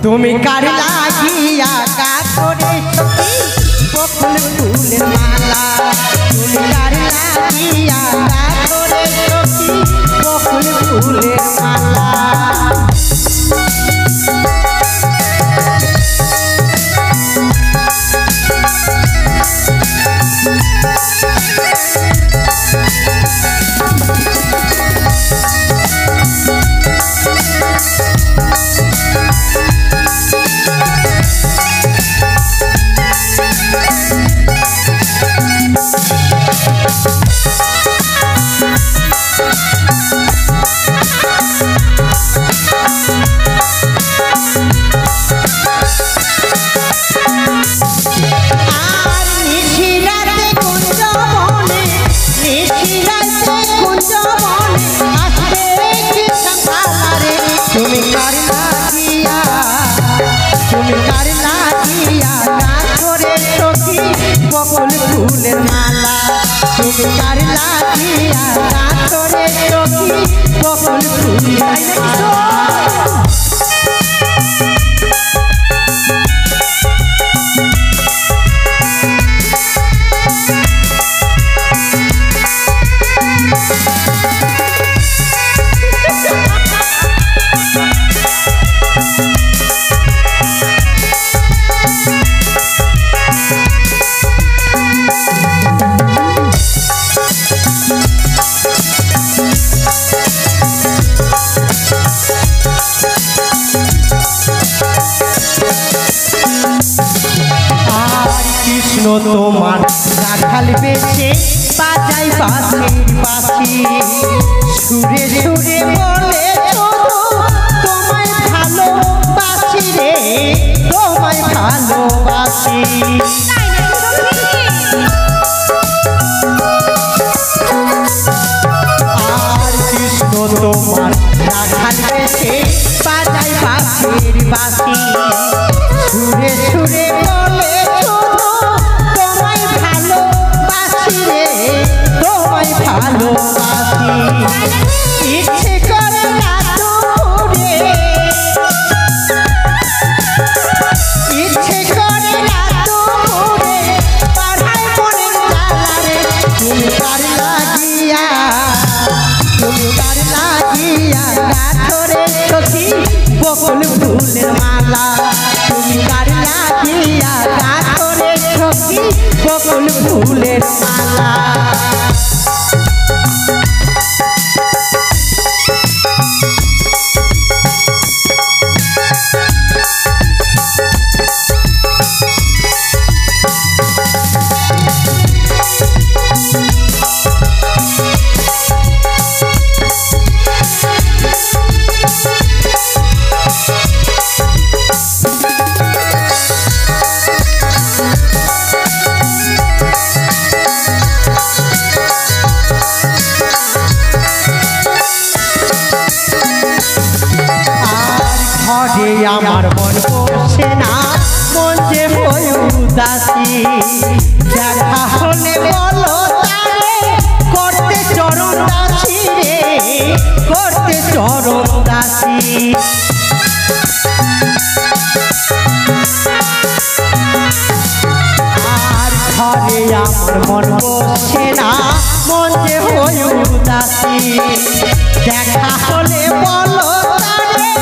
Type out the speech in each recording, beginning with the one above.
তুমি কার লাগিয়া গাছ করে সখী বকুল ফুলের মালা তুমি কার লাগিয়া গাছ করে সখী বকুল ফুলের মালা বকুল ফুলের মালা তুমি কার লাগিয়া গাছ করে সখী বকুল ফুলের মালা তোমার রাখাল বেশে বাজাই বাঁশির বাঁশি সুরে সুরে বলে তোমায় ভালোবাসি রে তোমায় ভালোবাসি আর কৃষ্ণ তোমার রাখাল বেশে বাজাই বাঁশির বাঁশি সুরে সুরে বলে ভালোবাসি ইচ্ছে করে না তোরে ইচ্ছে করে না তোরে পাড়ায় মনের জ্বালারে তুমি কার লাগিয়া গাছরে সখী বকুল ফুলের মালা তুমি কার লাগিয়া গাছরে সখী বকুল ফুলের মালা আমার মন বসে না মন যে হয়ে উদাসী দেখা হলে বলো তারে করতে চরণ দাসী রে করতে চরণ দাসী আর ঘরে আমার মন বসে না মন যে হয়ে উদাসী দেখা হলে বলো তারে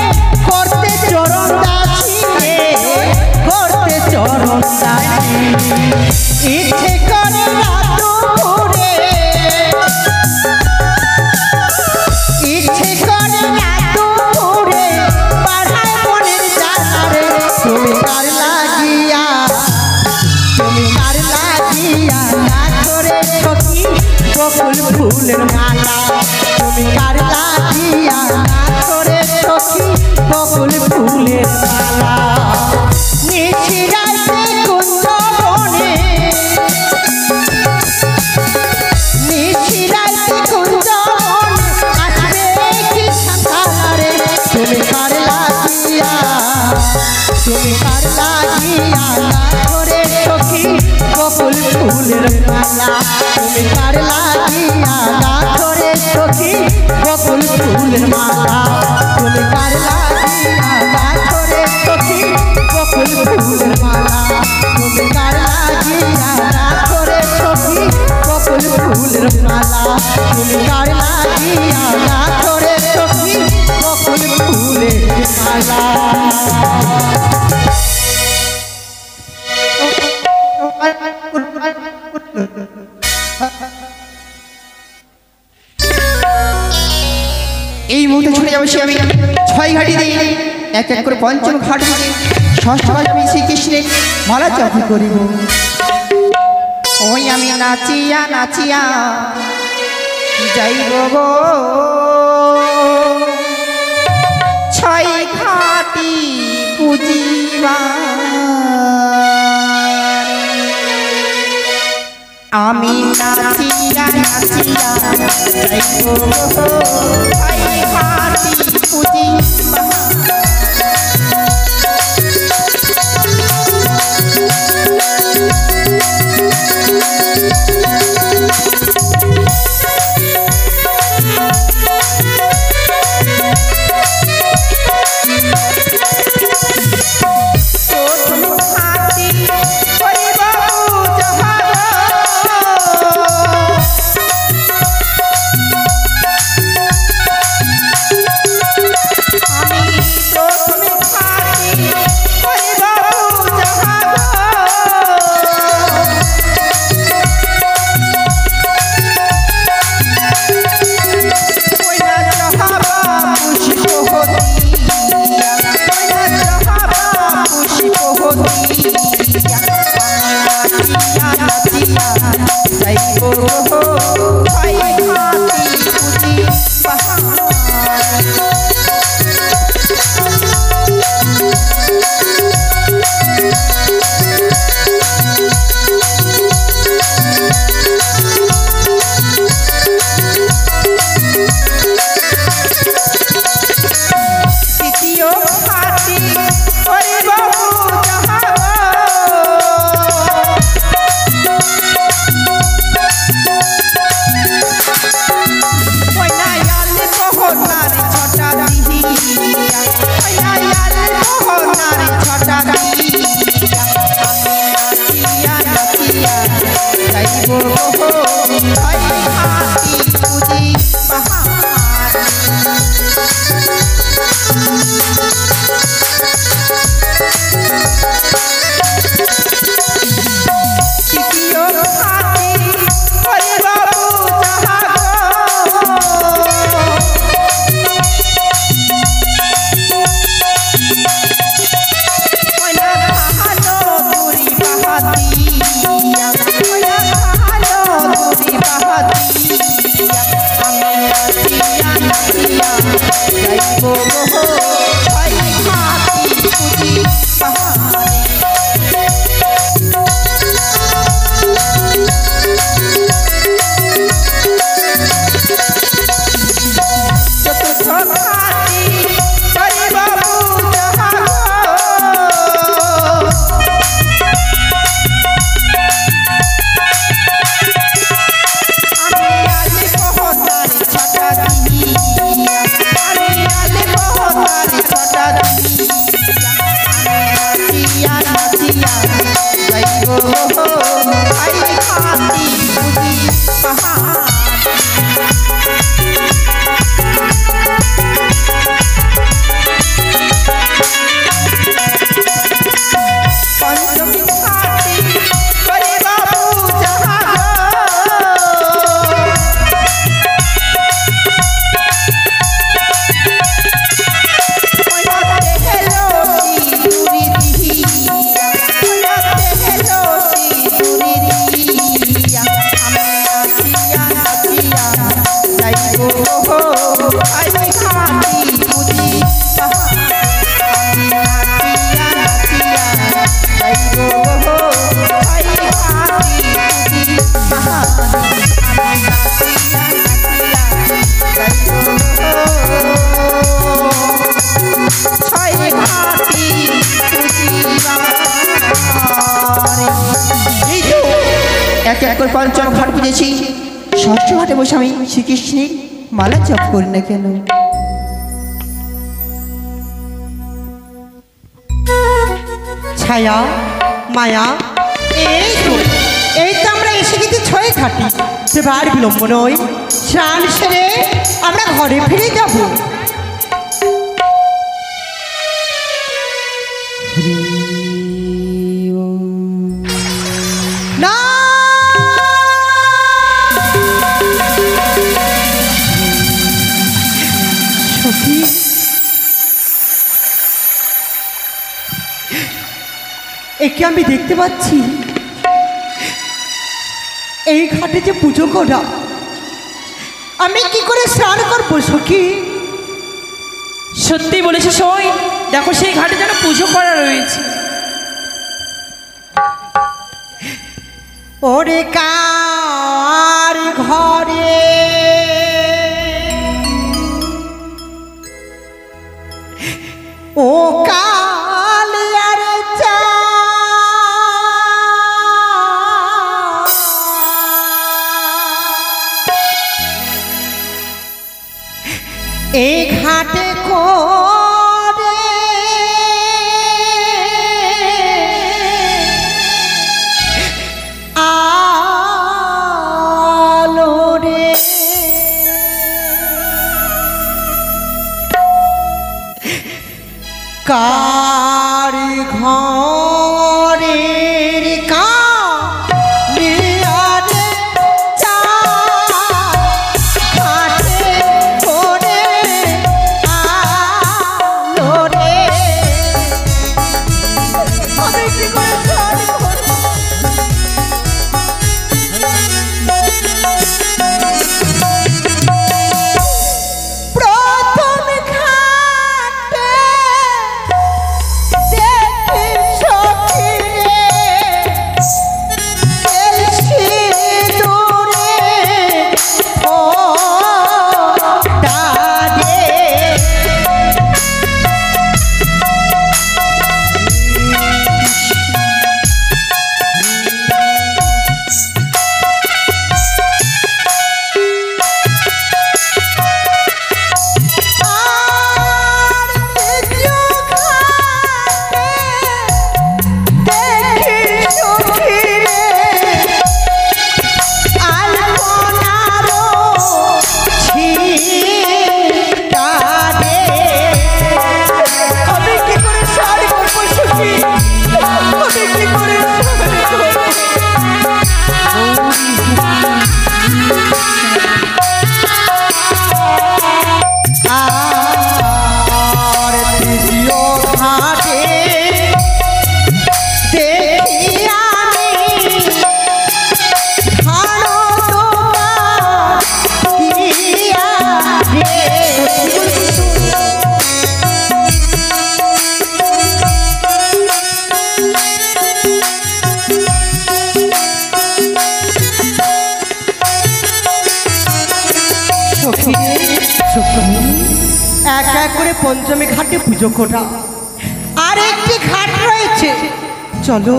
করতে চরণ দাসী রে করতে চরণ দাসী ইচ্ছে করে না তোরে ইচ্ছে করে না তোরে পাড়ায় মনের জ্বালারে তুমি কার লাগিয়া গাছরে সখী বকুল ফুলের মালা তুমি কার লাগিয়া গাছরে সখী বকুল ফুলের মালা নিশিরাতে কুঞ্জ বনে আসবে কি সকালে তুমি কার লাগিয়া গাছরে সখী বকুল ফুলের মালা তুমি কার লাগিয়া গাছরে সখী বকুল ফুলের মালা তুমি কার লাগিয়া গাছরে সখী মালা এই মুহূর্তে ছুটে যাবো সে আমি 6 ঘাটি দিয়ে এক এক করে পঞ্চম ঘাট থেকে ষষ্ঠ ঘাট আমি শ্রীকৃষ্ণের মালা জপ করিব। ওই আমি নাচিয়া নাচিয়া যাইব গো 6 ঘাটি পুজিবা আমি নাচিয়া নাচিয়া যাইব গো 6 ঘাটি পুজিবা পঞ্চম ঘাট বুঝেছি ষষ্ঠ ঘাটে বসে আমি শ্রীকৃষ্ণের মালা জপ করি না কেন? ছায়া মায়া এই তো আমরা এসে গেছি 6 ঘাটি। এবার বিলম্ব নয়, স্নান সেরে আমরা ঘরে ফিরে যাব। না সখী, একে আমি দেখতে পাচ্ছি এই ঘাটে যে পুজো করা, আমি কি করে স্নান করবো সখী? সত্যি বলেছে সই, দেখো সেই ঘাটে যেন পুজো করা রয়েছে। ওরে কার ঘরে ও কালিয়ার চা এই ঘাটে করে আলো রে কার ঘরের কালিয়ার চা ঘাটে করে আলো রে। আমি কি করে স্নান করবো? প্রথম ঘাটে দেখি সখী রে, এলসি দূরে ফোঁটা রে। আর দ্বিতীয় ঘাটে দেখি সখী রে, আলপনারও ছিটা রে। আমি কি করে স্নান করবো সখী? আমি কি করে স্নান করবো? আর তৃতীয় ঘাটে দেখি আমি ভালো তোমার দিয়া রে। সখী রে, সখী, এক এক করে পঞ্চমী ঘাটে পুজো করা, আর একটি ঘাট রয়েছে, চলো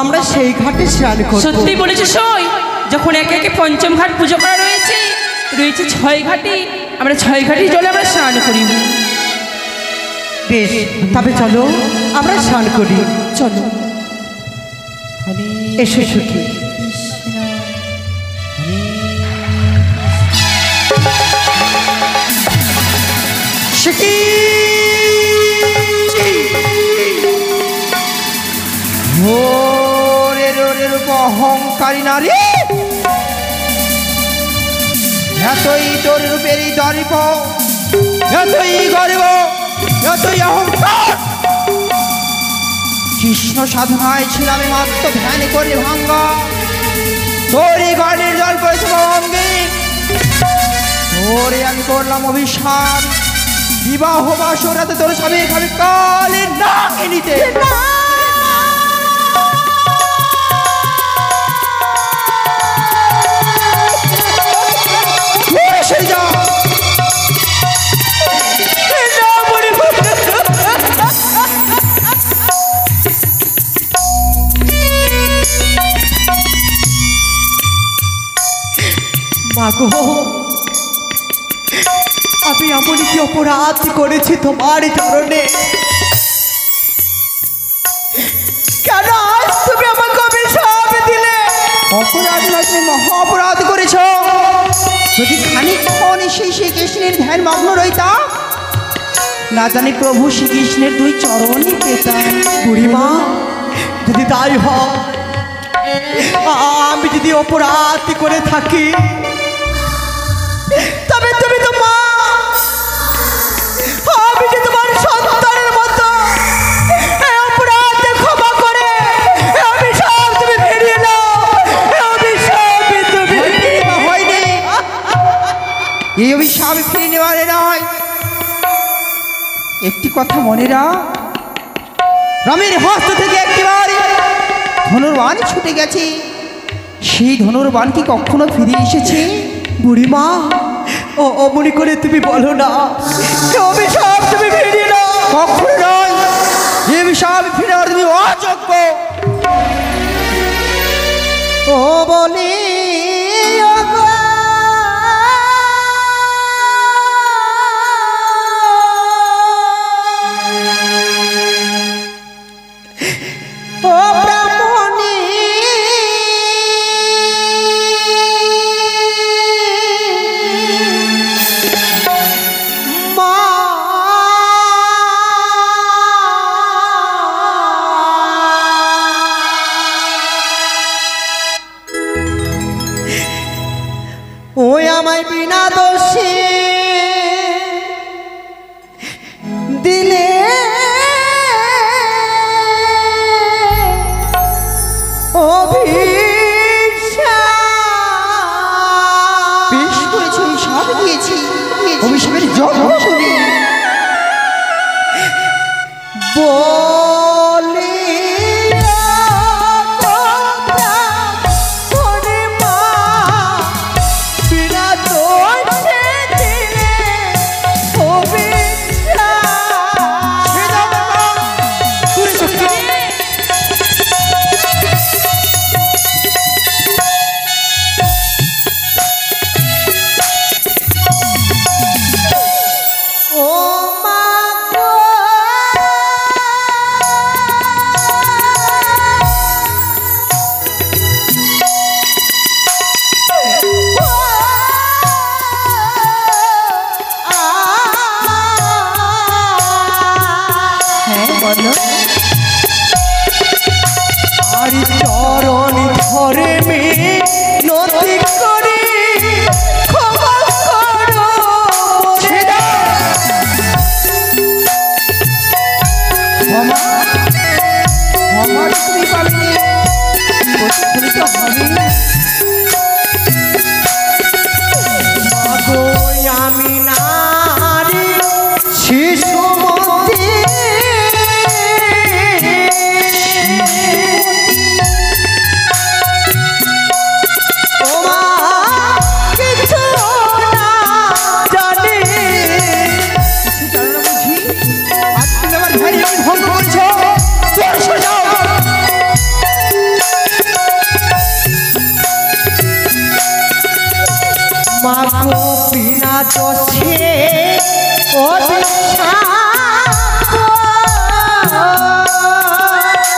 আমরা সেই ঘাটে স্নান করবো। সত্যি বলেছে সই, যখন একে একে পঞ্চম ঘাট পুজো করা রয়েছে, রয়েছে 6 ঘাটে, আমরা 6 ঘাটে জলে আমরা স্নান করি। বেশ, তবে চলো আমরা স্নান করি। চলো, এসো সখী। সখী, ওরে রে রূপ অহংকারী নারী, এতই তোর রূপের দর্প, এতই গর্ব, এতই অহংকার। কৃষ্ণ সাধনায় ছিলাম মাত্র ধ্যান করে ভাঙ্গা, তোরই গানের জল পড়েছে অঙ্গে, তোরে আমি করলাম অভিশাপ, বিবাহ বাসরাতে তোর স্বামী খাবি কালে না নিতে। মাগো, আমি এমন কি অপরাধ করেছি তোমার চরণে? কেন আজ তুমি আমাকে অভিশাপ দিলে? অপরাধ নয়, তুমি মহা অপরাধ করেছ। যদি খানিকক্ষণ সেই শ্রীকৃষ্ণের ধ্যান মগ্ন রইতাম, না জানি প্রভু শ্রীকৃষ্ণের 2 চরণই পেতাম। বুড়িমা যদি তাই হয়, আমি যদি অপরাধ করে থাকি, তবে তুমি তো মা, আমি যে তোমার সন্তানের মতো, এই অপরাধ ক্ষমা করে এই অভিশাপ তুমি ফিরিয়ে নাও। এই অভিশাপ তুমি হয়নি, এই অভিশাপ ফিরে নেওয়ারে নয়। একটি কথা মনে রাখ, রামের হস্ত থেকে একটিবার ধনুর্বাণ ছুটে গেছে, সেই ধনুর্বাণ কি কখনো ফিরে এসেছে? বুড়িমা ও অমনি করে তুমি বলো না, এই অভিশাপ তুমি ফিরিয়ে নাও। কখনো নয়, এই অভিশাপ ফিরে নেওয়ার তুমি অযোগ্য। ও বলি ও ব্রাহ্মণী, মা ওই আমায় বিনা দোষে দিলে বেশ করেছি, অভিশাপ দিয়েছি, অভিশাপের জন্য শুনি। বলি বিনা দোষে দিলে ও মা গো, হ্যাঁ বলো। আর চরণ ধরে নদী করে ক্ষমা করো। ক্ষমা, ক্ষমা তুমি পাবেনি, প্রতিফলিত হবে। মাগো আমি নারী শিশুমতী, ও মা কিছু না জানি। কিছু জানো না বুঝি? আজ তুমি আমার ভাইয়ের আমি ভঙ্গ করেছো, চল সরে যাও। মাগো বিনা দোষে অভিশাপ,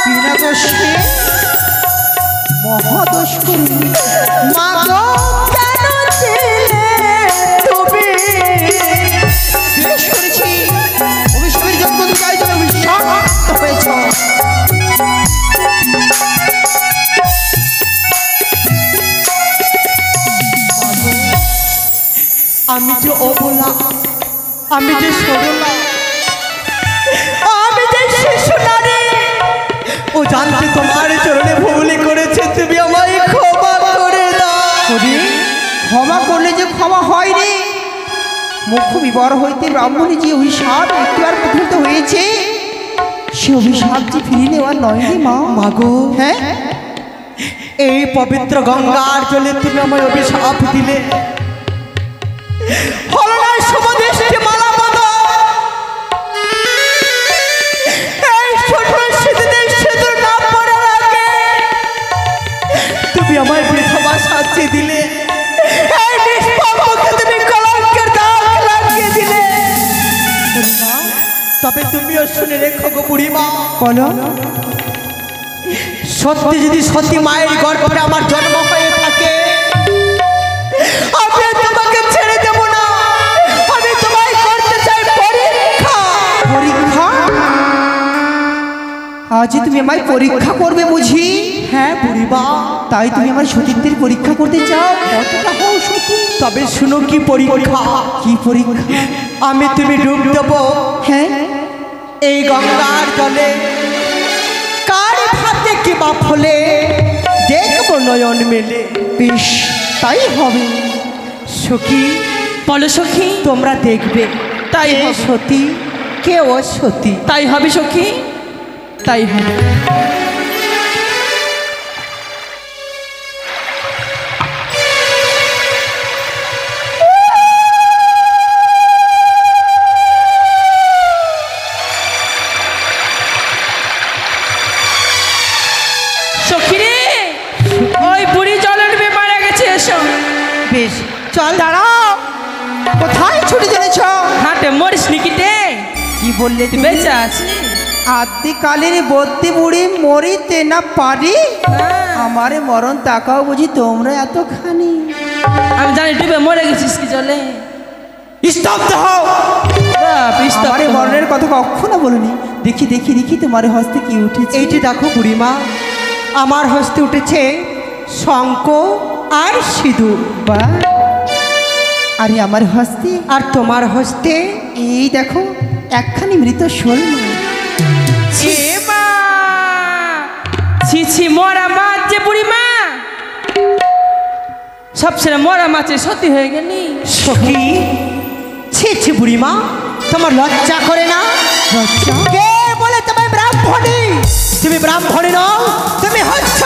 বিনা দোষে মহাদোষ করি। মাগো কেন দিলে তুমি? বেশ করেছি, অভিশাপের যোগ্য তুমি তাই জন্য অভিশাপ হয়েছ। আমি যে অবলা, আমি যে সরলা, আমি যে শিশু নারী, ও জানতে তোমার চরণে ভুল করেছে, তুমি আমায় ক্ষমা করে দাও। করি, ক্ষমা করলে যে ক্ষমা হয়নি, মুখ্য বিবর হইতে ব্রাহ্মণী যে অভিশাপ একটিবার প্রথিত হয়েছে, সে অভিশাপ যে ফিরিয়ে নেওয়ার নয় রে মা। মাগো হ্যাঁ, এই পবিত্র গঙ্গার জলে তুমি আমায় অভিশাপ দিলে, হলনার সমদেশে মালা বাঁধা, এই ছোট শীতদের সিঁদুর না পড়ার আগে তুমি আমায় বৃথা শাস্তি দিলে, এই নিষ্পাপ মুখে তুমি কলঙ্কের দাগ লাগিয়ে দিলে। তবে তুমিও শুনে রেখো গো বুড়িমা, বলো। সত্যি যদি সতী মায়ের গর্ভে আমার জন্ম হয়ে থাকে, আমি তোমাকে ছেড়ে দেব না, আমি তোমায় করতে চাই পরীক্ষা। পরীক্ষা? আজ তুমি আমায় পরীক্ষা করবে বুঝি? হ্যাঁ বুড়িমা, তাই তুমি আমার সতীত্বের পরীক্ষা করতে চাও? কতটা হও সতী? তবে শুনো কি পরীক্ষা। কি পরীক্ষা? আমি তুমি ডুব দেবো হ্যাঁ, এই গঙ্গার জলে, কার ভাতে কি বা ফলে দেখবো নয়ন মেলে। বেশ তাই হবে। সখী বলো সখী। তোমরা দেখবে তাই কে হবে। সতী কে অসতী। তাই হবে সখী, তাই হবে। সখী রে, ওই বুড়ি জলের বে মারা গেছে। এসো। বেশ চল। দাঁড়াও, কোথায় ছুটে চলেছ? হাটে মরিস নিকিতে, কি বললে তুই তুমি? বেঁচে আছিস? আদিকালের বদ্যি বুড়ি মরিতে না পারি, আমারে মরণ তাকাও বুঝি তোমরা এতখানি? আমি জানি ডুবে মরে গেছিস কি জলে। স্তব্ধ হও। বাপ, স্তব্ধ আমারে হও। মরণের কথা কখনো বলিনি। দেখি দেখি দেখি তোমার হস্তে কি উঠেছে। এই যে দেখো বুড়িমা, আমার হস্তে উঠেছে শঙ্খ আর সিঁদুর। বা, আরে আমার হস্তে? আর তোমার হস্তে এই দেখো একখানি মৃত শোলমা। এ মা, ছি ছি, মরা মাছ যে বুড়ি মা, সব ছেলে মরা মাছে সত্যি হয়ে গেলি। সখী ছি ছি বুড়িমা, তোমার লজ্জা করে না? লজ্জা? কে বলে তুমি ব্রাহ্মণী? তুমি ব্রাহ্মণী নও, তুমি হচ্ছ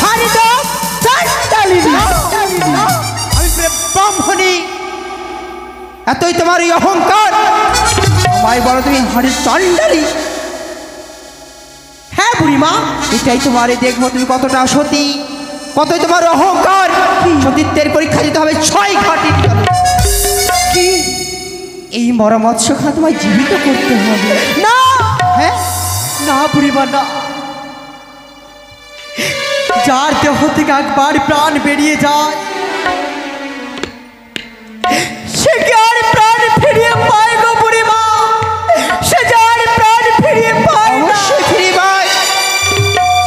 হারিদক চাণ্ডালিনী। আমি ব্রাহ্মণী, এতই তোমার এই অহংকার? আমায় বলো তুমি হাড়ির চণ্ডালী? হ্যাঁ বুড়িমা, এটাই তোমারে দেখবো তুমি কতটা সতী, কতই তোমার অহংকার। সতীত্বের পরীক্ষা দিতে হবে 6 ঘাটি। কি এই মরা মৎস্যখানা তোমায় জীবিত করতে হবে। না, হ্যাঁ, না বুড়িমা না। যার দেহ থেকে একবার প্রাণ বেরিয়ে যায় সে কি আর প্রাণ ফিরিয়ে পায় গো বুড়িমা? সে যার প্রাণ ফিরিয়ে পায় না। অবশ্যই ফিরে পায়।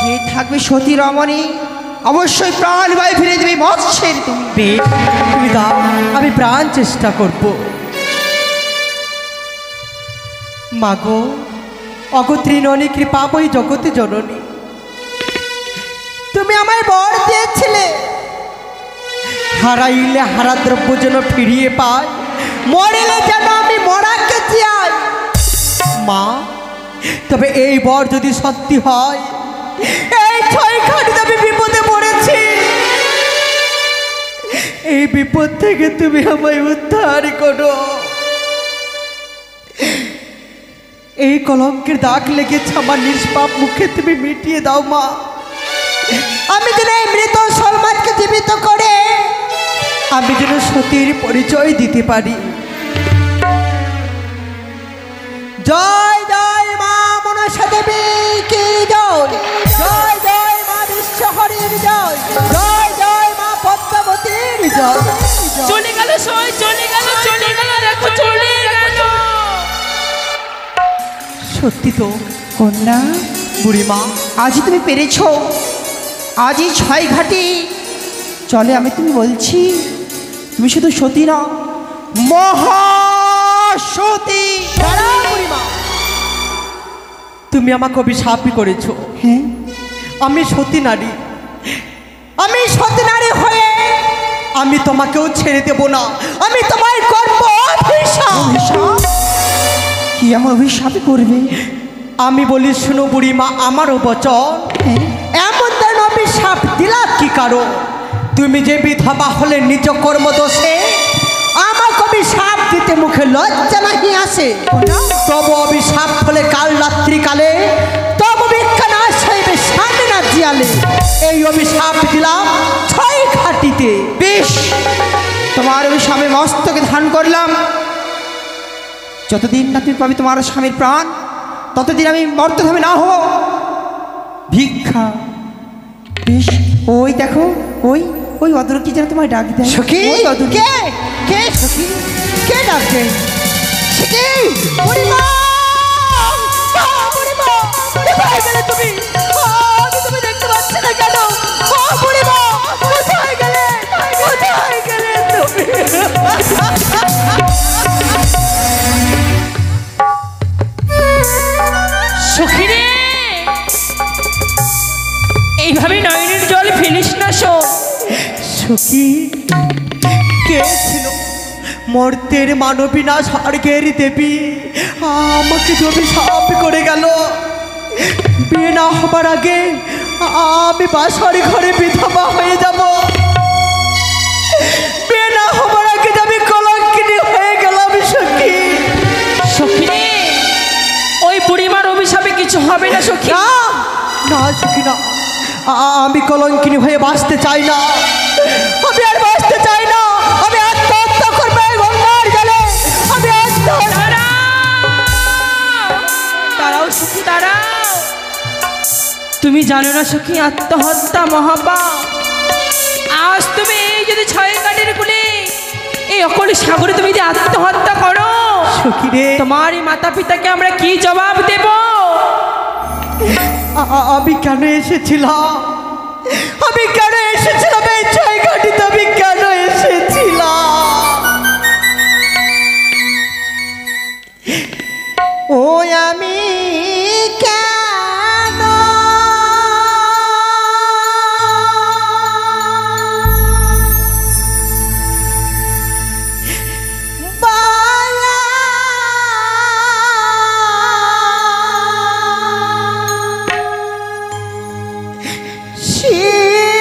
যে থাকবে সতী রমণী অবশ্যই প্রাণ বাই ফিরে দেবে মৎস্যের তুমি। বেশ, তুমি দাও, আমি প্রাণ চেষ্টা করব। মাগো অগত্রিননী কৃপাময়ী জগতে জননী, তুমি আমায় বর দিয়েছিলে হারাইলে হারা দ্রব্য যেন ফিরিয়ে পাই, মরিলে যেন আমি মরাকে চাই। মা, তবে এই বর যদি সত্যি হয়, এই 6 ঘাটিতে আমি বিপদে পড়েছি। এই বিপদ থেকে তুমি আমায় উদ্ধার করো। এই কলঙ্কের দাগ লেগেছে আমার নিষ্পাপ মুখে, তুমি মিটিয়ে দাও মা। আমি যেন এই মৃত সলমানকে জীবিত করে আমি যেন সতীর পরিচয় দিতে পারি। জয় জয় মা মনসা দেবী কি জয়, জয় জয় মা বিশ্বহরীর জয়, জয় জয় মা পদ্মাবতীর জয়। চলে গেল সই, চলে গেল, চলে গেল, দেখো চলে গেল। সত্যি তো কন্যা, বুড়িমা, আজই তুমি পেরেছো। আজই 6 ঘাটি চলে। আমি তুমি বলছি, তুমি শুধু সতী না, মহাসতী। দাঁড়াও বুড়িমা, তুমি আমাকে অভিশাপই করেছো। হ্যাঁ, আমি সতী নারী, আমি সতী নারী হয়ে আমি তোমাকেও ছেড়ে দেব না। আমি তোমায় করব অভিশাপ। অভিশাপ? কি এমন অভিশাপ করবে? আমি বলি শুনো বুড়িমা, আমারও বচন। হ্যাঁ, এমন যেন অভিশাপ দিলা কি কারো? তুমি যে বিধবা হলে নিজ কর্মদোষে আমাকে অভিশাপ দিতে মুখে লজ্জা নাহি আসে। তবু অভিশাপ হলে কাল রাত্রিকালে তবু ভিক্ষা না সইবে সামনে না জিয়ালে। এই অভিশাপ দিলাম 6 ঘাটিতে। বেশ, তোমার অভিশাপে মস্তকে ধান করলাম। যতদিন না তুমি পাবে তোমার স্বামীর প্রাণ, ততদিন আমি মর্তধামে না হব। ভিক্ষা। বেশ, ওই দেখো, ওই ওই অদূর কি যেন তোমায় ডাক দেয়। সখী, ওই অদূর কে কে সখী, কে ডাকছে? সখী, বুড়িমা, বুড়িমা, এবার তুমি এইভাবে নয়নের জল ফেলিস না শোক। সখী কে ছিল মর্তের মানবী না স্বর্গের দেবী আমাকে জমি সাপ করে গেল। বিয়ে না হবার আগে আমি বাসার ঘরে বিধবা হয়ে যাব। বিয়ে না হবার আগে আমি কলঙ্কিনী হয়ে গেলাম। সখী সখী রে, ওই বুড়িমার অভিশাপে কিছু হবে না সখী। না না সখী না, আমি কলঙ্কিনী হয়ে বাঁচতে চাই না। আমি আর বাঁচতে চাই না। আমি আত্মহত্যা করবো এই গঙ্গার জলে। আমি আত্মহত্যা। দাঁড়াও সখী দাঁড়াও। তুমি জানো না সখী, আত্মহত্যা মহাপাপ। আজ তুমি এই যদি ছয় কাঠের কুলে এই অকলে সাগরে তুমি যদি আত্মহত্যা করো, সখী রে, তোমার এই মাতা পিতাকে আমরা কি জবাব দেব? আমি কেন এসেছিলাম? আমি কেন এসেছিলাম এই ছয় ঘাটিতে? আমি কেন এসেছিলাম? ও আমি কেন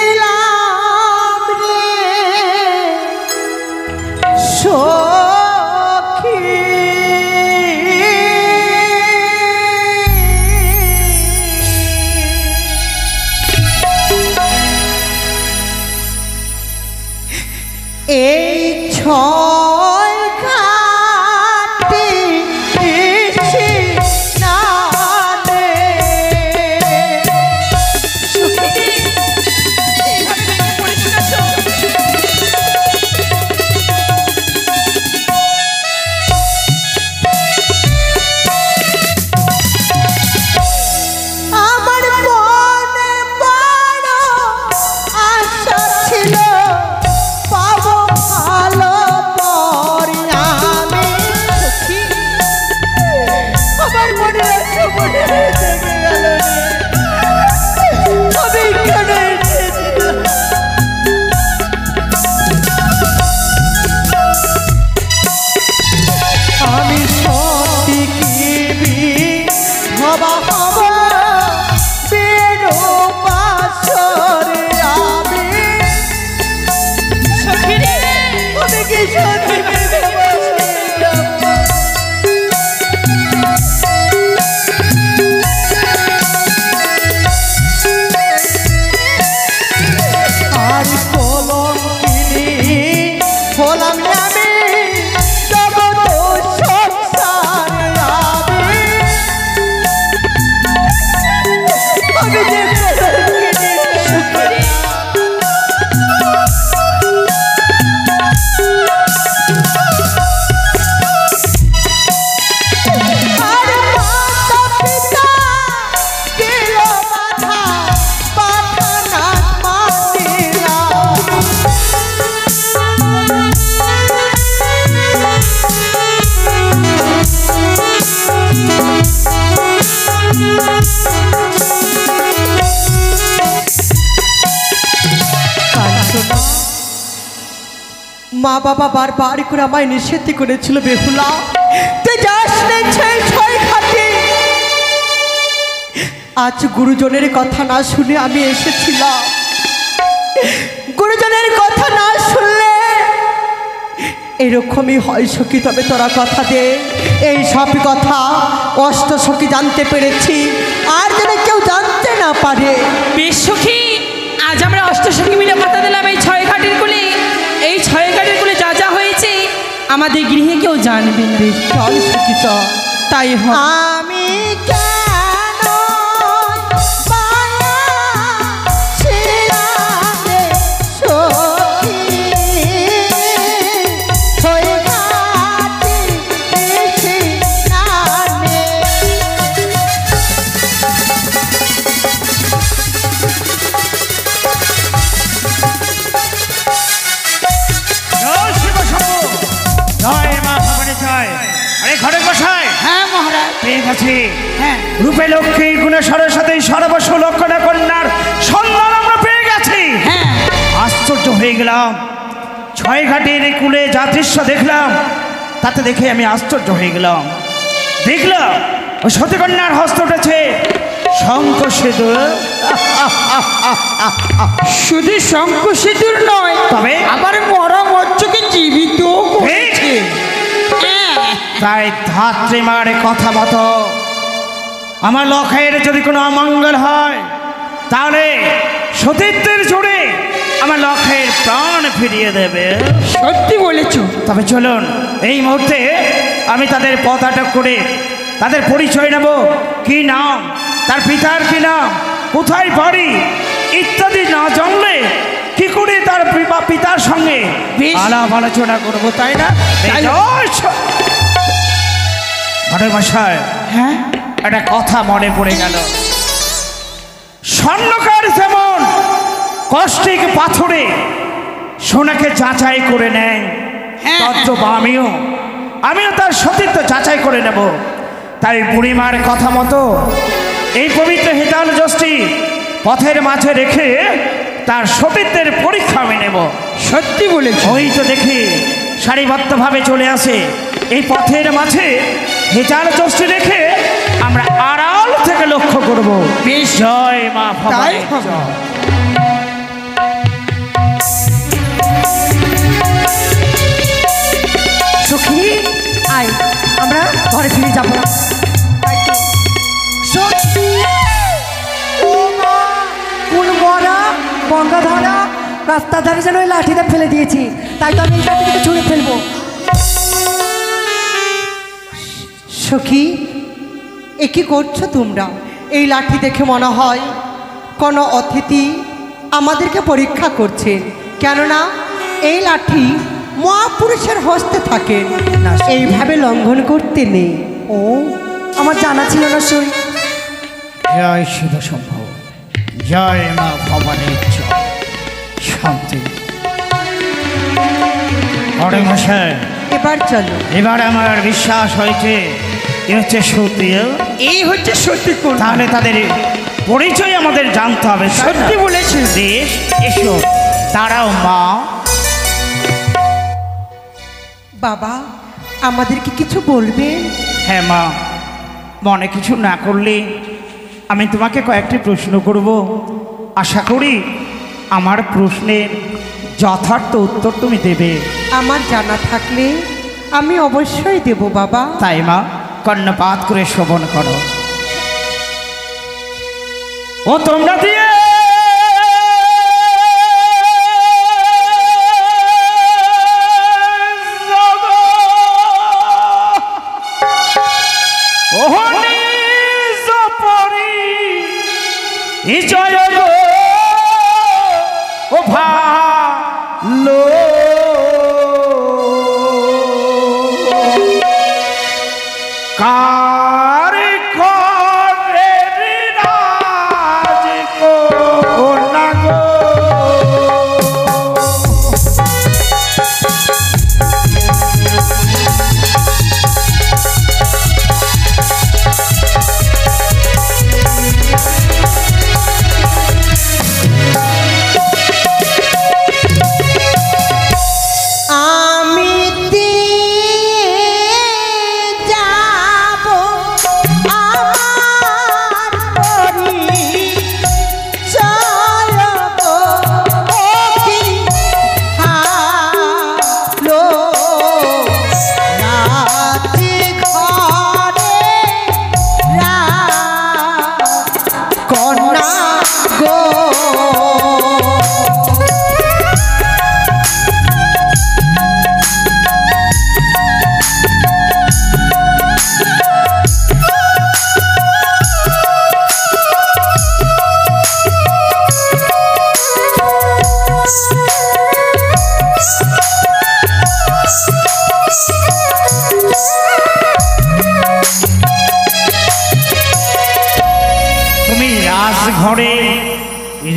ছিলাম রে সখী? এই ছয় ঘাটে এসে নামে আমার মনে বড় আশা ছিল পাবো ভালো পরে আমি। আমার মনে আশা মনে থেকে গেল রে। আমি কেন এসেছিলাম? আমি সত্যি কি হবা হব বেরো বাসরে আমি। সখী রে, আমি কি সত্যি বেরো বাসরে যাব? আর কলঙ্কিনী হলাম আমি জগৎ সংসারে আমি। আমি যে কলঙ্কিনী সখী রে, আর মাতা পিতা দিল বাধা, বাধা না মানিলাম। মা বাবা বারবার করে আমায় নিষেধ করেছিল, বেহুলা তুই যাস না সেই ছয় ঘাটে। আজ গুরুজনের কথা না শুনে আমি এসেছিলাম। গুরুজনের কথা না শুনলে এরকমই হয় সখী। তবে তোরা কথা দে, এই সব কথা অষ্ট সখী জানতে পেরেছি, আর যেন কেউ জানতে না পারে। বেশ সখী, আজ আমরা অষ্টসখী মিলে কথা দিলাম এই ছয় ঘাটের কুলে, এই ছয় ঘাটের কুলে যা যা হয়েছে আমাদের গৃহে কেউ জানবে না। বেশ চল সখী চল। তাই হয়। আমি কেন মায়া ছিলাম রে সখী? ছয় ঘাটে এসে নামে জয় শিব শম্ভু, জয় মা ভবানী জয়। আরে ঘরে বসায়। হ্যাঁ মহারাজ। পেয়ে গেছি হ্যাঁ। রূপে লক্ষ্মী গুণে সরস্বতী সর্বস্ব লক্ষণা কন্যার সন্ধান গেলাম, ছয়ঘাটের কূলে যা দৃশ্য দেখলাম তাতে দেখে আমি আশ্চর্য হয়ে গেলাম। দেখলাম ওই সতীকন্যার হস্ত উঠেছে শঙ্খ সিঁদুর। শুধু শঙ্খ সিঁদুর নয়, তবে আবার মরা মৎস্যকে জীবিত করেছে। তাই ধাত্রীমার কথা মতো আমার লক্ষের যদি কোনো অমঙ্গল হয় তাহলে সতীত্বের জোরে আমার লক্ষের প্রাণ ফিরিয়ে দেবে। সত্যি বলেছ। তবে চলুন এই মুহূর্তে আমি তাদের পথ আটক করে তাদের পরিচয় নেব, কি নাম, তার পিতার কি নাম, কোথায় বাড়ি ইত্যাদি না জানলে কি করে তার পিতার সঙ্গে আলাপ আলোচনা করবো, তাই না? ঘটক মশাই, হ্যাঁ, একটা কথা মনে পড়ে গেল। স্বর্ণকার যেমন কষ্টিক পাথরে সোনাকে যাচাই করে নেয়, তদ্রূপ আমিও তার সতীত্ব যাচাই করে নেব। তাই বুড়িমার কথা মতো এই পবিত্র হিতাল যষ্টি পথের মাঝে রেখে তার সতীত্বের পরীক্ষা আমি নেব। সত্যি বলেছ। ওই তো দেখি সারিবদ্ধভাবে চলে আসে এই পথের মাঝে হিতাল যষ্টি রেখে আমরা আড়াল থেকে লক্ষ্য করব। জয় মা ভবানী। সখী আয়, আমরা ঘরে ফিরে যাবো। গঙ্গাধারা রাস্তার ধারে যেন ওই লাঠিটা ফেলে দিয়েছি, তাই তো আমি এই লাঠিটাকে ছুঁড়ে ফেলবো। সখী, এ কি করছো তোমরা? এই লাঠি দেখে মনে হয় কোনো অতিথি আমাদেরকে পরীক্ষা করছেন, কেননা এই লাঠি মহাপুরুষের হস্তে থাকে, এইভাবে লঙ্ঘন করতে নেই। ও, আমার জানা ছিল না। সই জয় শিব সম্ভব, জয় মা ভবানীর শান্তি। ঘটক মশাই, এবার চলো। এবার আমার বিশ্বাস হয়েছে এ হচ্ছে সত্যি, এই হচ্ছে সত্যি। তাহলে তাদের পরিচয় আমাদের জানতে হবে। সত্যি বলেছেন। বেশ, এসো দাঁড়াও মা। বাবা, আমাদেরকে কিছু বলবেন? হ্যাঁ মা, মনে কিছু না করলে আমি তোমাকে কয়েকটি প্রশ্ন করব। আশা করি আমার প্রশ্নের যথার্থ উত্তর তুমি দেবে। আমার জানা থাকলে আমি অবশ্যই দেব বাবা। তাই মা, কর্ণপাত করে শ্রবণ করো। ও তোমরা দিয়ে জয় গো ও ভালো কার করে রাজ গো না গো। ঘরে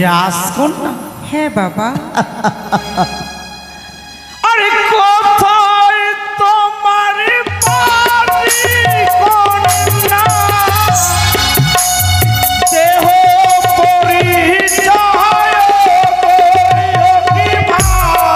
রাজকন্যা? হ্যাঁ বাবা। আরে কোথায় তোমার বাড়ি কন্যা? দেহ পরিচয় কি ভালো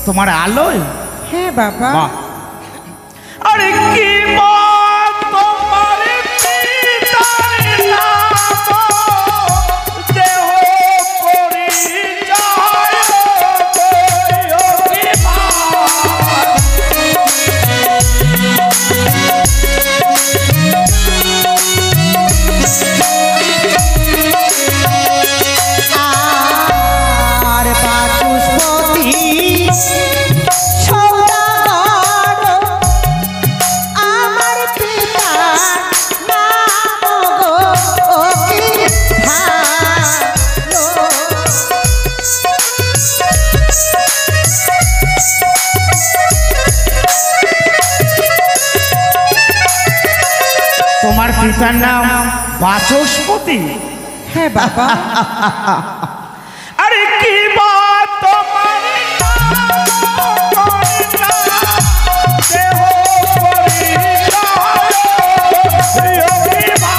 তোমার আলোয়? হ্যাঁ বাবা। বাহ। আরে কি মা তোমার পিতার নাম দেহ পরিচয় গো কি মা। আর বাচস্পতি সৌদাগর আমার পিতা নাম গো কি ভালো। তোমার পিতার নাম বাচস্পতি? হ্যাঁ বাবা। আরে কি মা তোমার দেহ পরিচয় কি মা।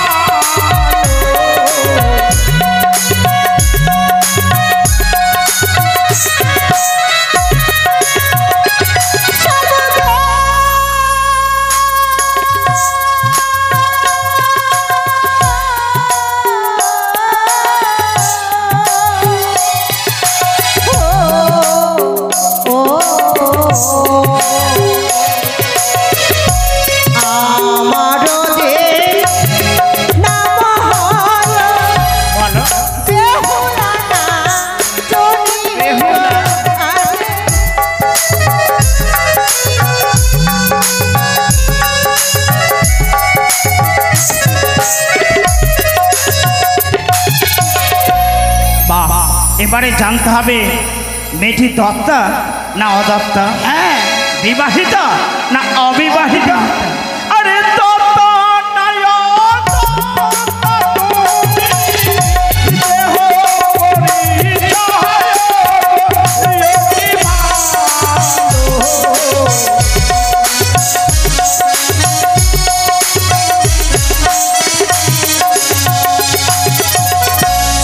আমারও যে নাম হলো বলো। বেহুলা না চলি বেহুলা। আরে বাহ, এবারে জানতে হবে মেয়েটি দত্তা না অদত্তা, হ্যাঁ বিবাহিতা না অবিবাহিতা। আরে দত্তা না অদত্তা তুমি দেহ পরিচয় কি ভালো।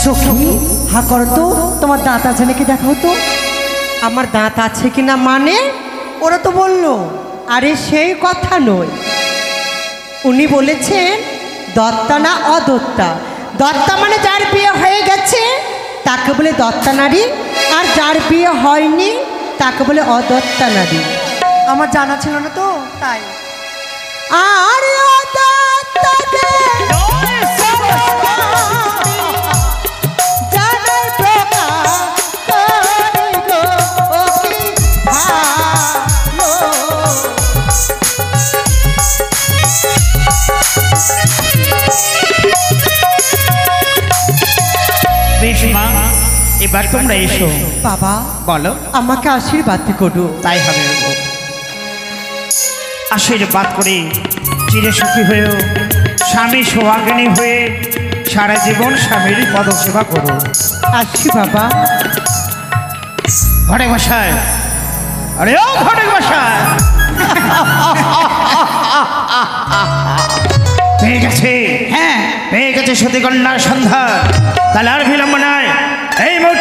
সখী হা করো তো, তোমার দাঁত আছে নাকি দেখাও তো। আমার দাঁত আছে কিনা মানে ওরা তো বললো, আরে সেই কথা নয়, উনি বলেছেন দত্তা না অদত্তা। দত্তা মানে যার বিয়ে হয়ে গেছে তাকে বলে দত্তা নারী, আর যার বিয়ে হয়নি তাকে বলে অদত্তা নারী। আমার জানা ছিল না তো তাই। আর অদত্তাদের জানাই প্রকাশ করি গো কি ভালো। বেশ মা, এবার তোমরা এসো। বাবা বলো। আমাকে আশীর্বাদ করো। তাই হবে। আশীর্বাদ করে চিরে সুখী হয়েও স্বামী সোহাগিনী হয়ে সারা জীবন স্বামীর পদসেবা করো। আসি বাবা। ঘরে বসায়, আরে ও ঘরে বসায়। পেয়ে গেছে, হ্যাঁ পেয়ে গেছে সতীকন্যার সন্ধ্যা। তাহলে আর বিলম্ব নয়, এই মুহূর্তে